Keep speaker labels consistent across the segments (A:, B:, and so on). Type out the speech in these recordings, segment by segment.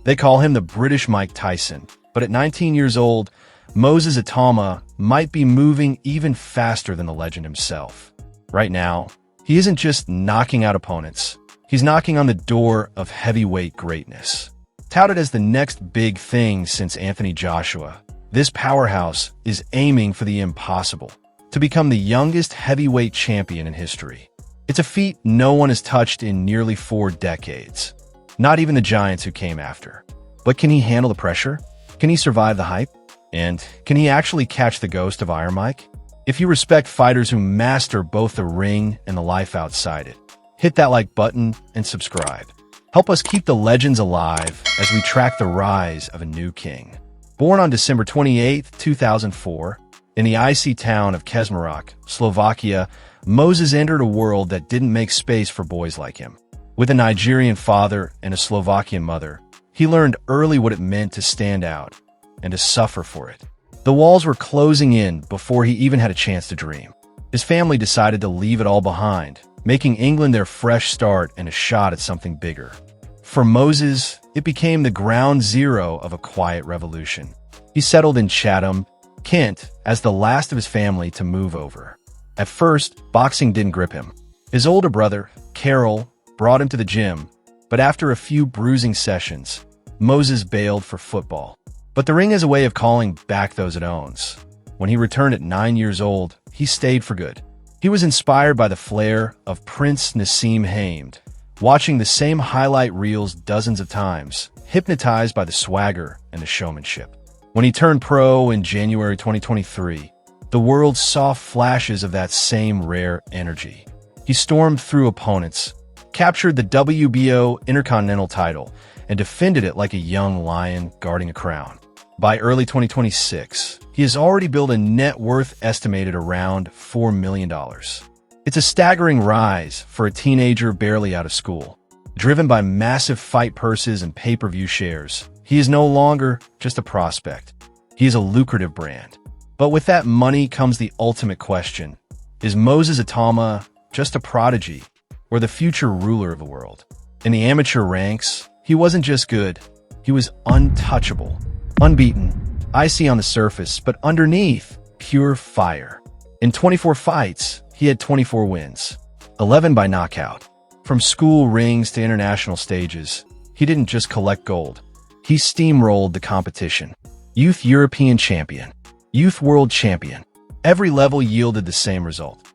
A: They call him the British Mike Tyson, but at 19 years old, Moses Itauma might be moving even faster than the legend himself. Right now, he isn't just knocking out opponents, he's knocking on the door of heavyweight greatness. Touted as the next big thing since Anthony Joshua, this powerhouse is aiming for the impossible, to become the youngest heavyweight champion in history. It's a feat no one has touched in nearly 4 decades. Not even the giants who came after. But can he handle the pressure? Can he survive the hype? And can he actually catch the ghost of Iron Mike? If you respect fighters who master both the ring and the life outside it, hit that like button and subscribe. Help us keep the legends alive as we track the rise of a new king. Born on December 28, 2004, in the icy town of Kežmarok, Slovakia, Moses entered a world that didn't make space for boys like him. With a Nigerian father and a Slovakian mother, he learned early what it meant to stand out and to suffer for it. The walls were closing in before he even had a chance to dream. His family decided to leave it all behind, making England their fresh start and a shot at something bigger. For Moses, it became the ground zero of a quiet revolution. He settled in Chatham, Kent, as the last of his family to move over. At first, boxing didn't grip him. His older brother, Karol, brought him to the gym, but after a few bruising sessions, Moses bailed for football. But the ring has a way of calling back those it owns. When he returned at 9 years old, he stayed for good. He was inspired by the flair of Prince Naseem Hamed, watching the same highlight reels dozens of times, hypnotized by the swagger and the showmanship. When he turned pro in January 2023, the world saw flashes of that same rare energy. He stormed through opponents, captured the WBO Intercontinental title, and defended it like a young lion guarding a crown. By early 2026, he has already built a net worth estimated around $4 million. It's a staggering rise for a teenager barely out of school. Driven by massive fight purses and pay-per-view shares, he is no longer just a prospect. He is a lucrative brand. But with that money comes the ultimate question. Is Moses Itauma just a prodigy or the future ruler of the world? In the amateur ranks, he wasn't just good. He was untouchable, unbeaten, icy on the surface, but underneath, pure fire. In 24 fights, he had 24 wins, 11 by knockout. From school rings to international stages, he didn't just collect gold. He steamrolled the competition. Youth European champion, youth world champion. Every level yielded the same result.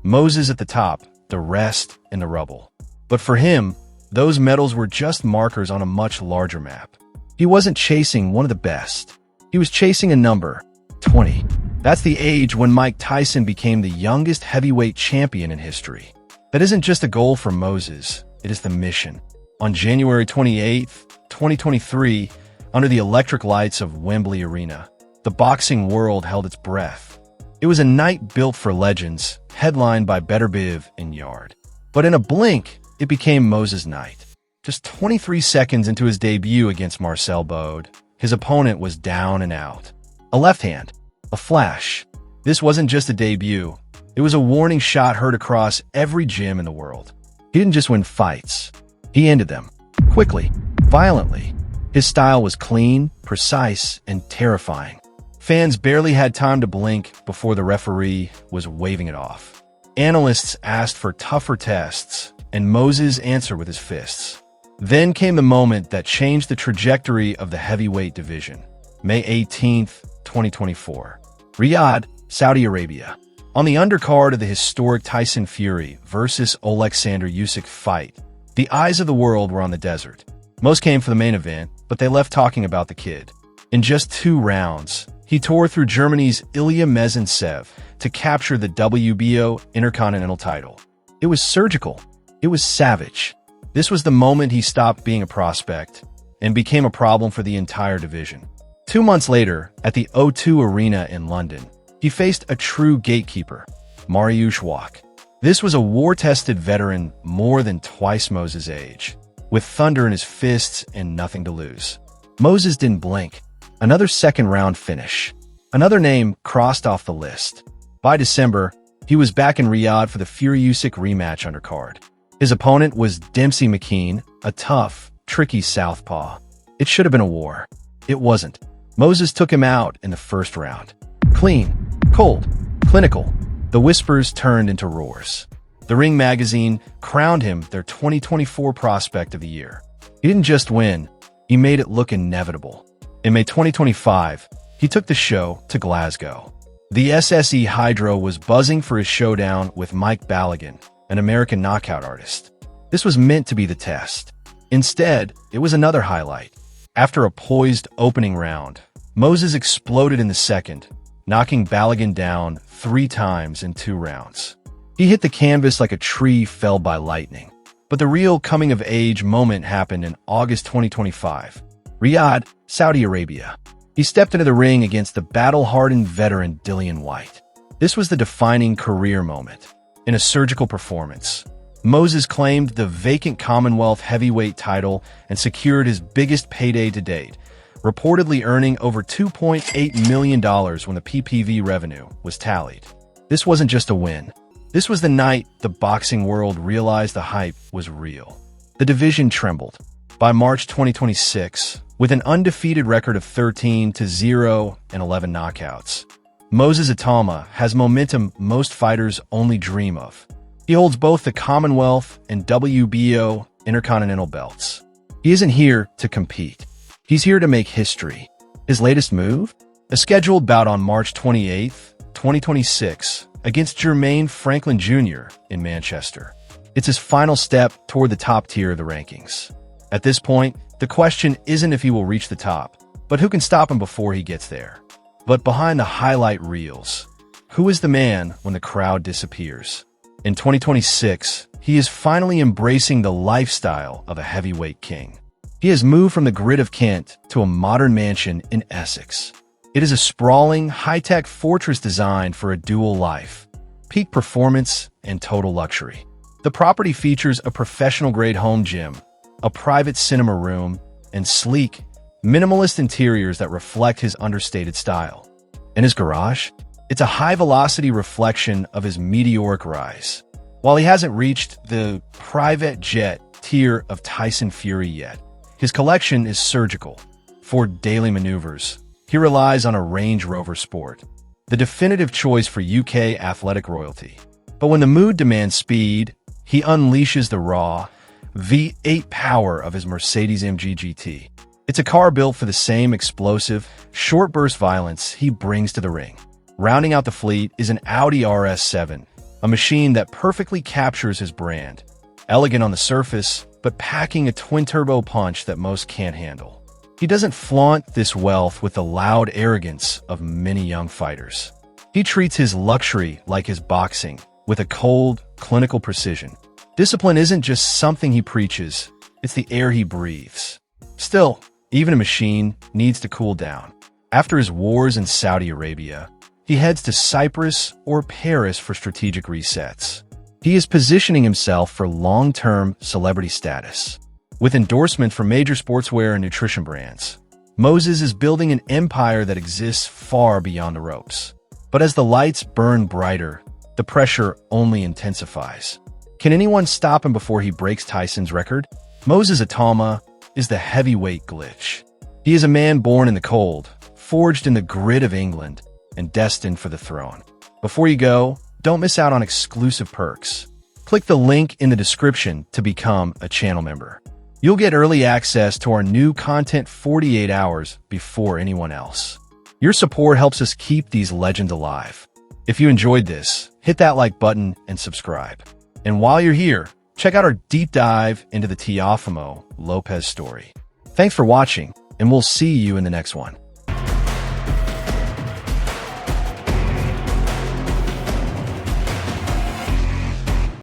A: Moses at the top, the rest in the rubble. But for him, those medals were just markers on a much larger map. He wasn't chasing one of the best. He was chasing a number, 20. That's the age when Mike Tyson became the youngest heavyweight champion in history. That isn't just a goal for Moses, it is the mission. On January 28, 2023, under the electric lights of Wembley Arena, the boxing world held its breath. It was a night built for legends, headlined by Better Biv and Yard. But in a blink, it became Moses' night. Just 23 seconds into his debut against Marcel Bode, his opponent was down and out. A left hand, a flash. This wasn't just a debut. It was a warning shot heard across every gym in the world. He didn't just win fights. He ended them. Quickly, violently. His style was clean, precise, and terrifying. Fans barely had time to blink before the referee was waving it off. Analysts asked for tougher tests, and Moses answered with his fists. Then came the moment that changed the trajectory of the heavyweight division. May 18th, 2024. Riyadh, Saudi Arabia. On the undercard of the historic Tyson Fury versus Oleksandr Usyk fight, the eyes of the world were on the desert. Most came for the main event, but they left talking about the kid. In just 2 rounds, he tore through Germany's Ilya Mezentsev to capture the WBO Intercontinental title. It was surgical. It was savage. This was the moment he stopped being a prospect and became a problem for the entire division. 2 months later, at the O2 Arena in London, he faced a true gatekeeper, Mariusz Wach. This was a war-tested veteran more than twice Moses' age, with thunder in his fists and nothing to lose. Moses didn't blink. Another second-round finish. Another name crossed off the list. By December, he was back in Riyadh for the Fury-Usyk rematch undercard. His opponent was Dempsey McKean, a tough, tricky southpaw. It should have been a war. It wasn't. Moses took him out in the first round. Clean, cold, clinical. The whispers turned into roars. The Ring magazine crowned him their 2024 Prospect of the Year. He didn't just win, he made it look inevitable. In May 2025, he took the show to Glasgow. The SSE Hydro was buzzing for his showdown with Mike Balogun, an American knockout artist. This was meant to be the test. Instead, it was another highlight. After a poised opening round, Moses exploded in the second, knocking Balogun down 3 times in 2 rounds. He hit the canvas like a tree felled by lightning. But the real coming-of-age moment happened in August 2025. Riyadh, Saudi Arabia. He stepped into the ring against the battle-hardened veteran Dillian Whyte. This was the defining career moment. In a surgical performance, Moses claimed the vacant Commonwealth heavyweight title and secured his biggest payday to date, reportedly earning over $2.8 million when the PPV revenue was tallied. This wasn't just a win. This was the night the boxing world realized the hype was real. The division trembled. By March 2026, with an undefeated record of 13-0 and 11 knockouts, Moses Itauma has momentum most fighters only dream of. He holds both the Commonwealth and WBO Intercontinental belts. He isn't here to compete. He's here to make history. His latest move? A scheduled bout on March 28, 2026, against Jermaine Franklin Jr. in Manchester. It's his final step toward the top tier of the rankings. At this point, the question isn't if he will reach the top, but who can stop him before he gets there. But behind the highlight reels, who is the man when the crowd disappears? In 2026, he is finally embracing the lifestyle of a heavyweight king. He has moved from the grid of Kent to a modern mansion in Essex. It is a sprawling, high-tech fortress designed for a dual life, peak performance and total luxury. The property features a professional-grade home gym, a private cinema room, and sleek, minimalist interiors that reflect his understated style. And his garage? It's a high-velocity reflection of his meteoric rise. While he hasn't reached the private jet tier of Tyson Fury yet, his collection is surgical. For daily maneuvers, he relies on a Range Rover Sport, the definitive choice for UK athletic royalty. But when the mood demands speed, he unleashes the raw V8 power of his Mercedes-AMG GT. It's a car built for the same explosive, short-burst violence he brings to the ring. Rounding out the fleet is an Audi RS7, a machine that perfectly captures his brand. Elegant on the surface, but packing a twin-turbo punch that most can't handle. He doesn't flaunt this wealth with the loud arrogance of many young fighters. He treats his luxury like his boxing, with a cold, clinical precision. Discipline isn't just something he preaches, it's the air he breathes. Still, even a machine needs to cool down. After his wars in Saudi Arabia, he heads to Cyprus or Paris for strategic resets. He is positioning himself for long-term celebrity status. With endorsement from major sportswear and nutrition brands, Moses is building an empire that exists far beyond the ropes. But as the lights burn brighter, the pressure only intensifies. Can anyone stop him before he breaks Tyson's record? Moses Itauma is the heavyweight glitch. He is a man born in the cold, forged in the grit of England, and destined for the throne. Before you go, don't miss out on exclusive perks. Click the link in the description to become a channel member. You'll get early access to our new content 48 hours before anyone else. Your support helps us keep these legends alive. If you enjoyed this, hit that like button and subscribe. And while you're here, check out our deep dive into the Teofimo Lopez story. Thanks for watching, and we'll see you in the next one.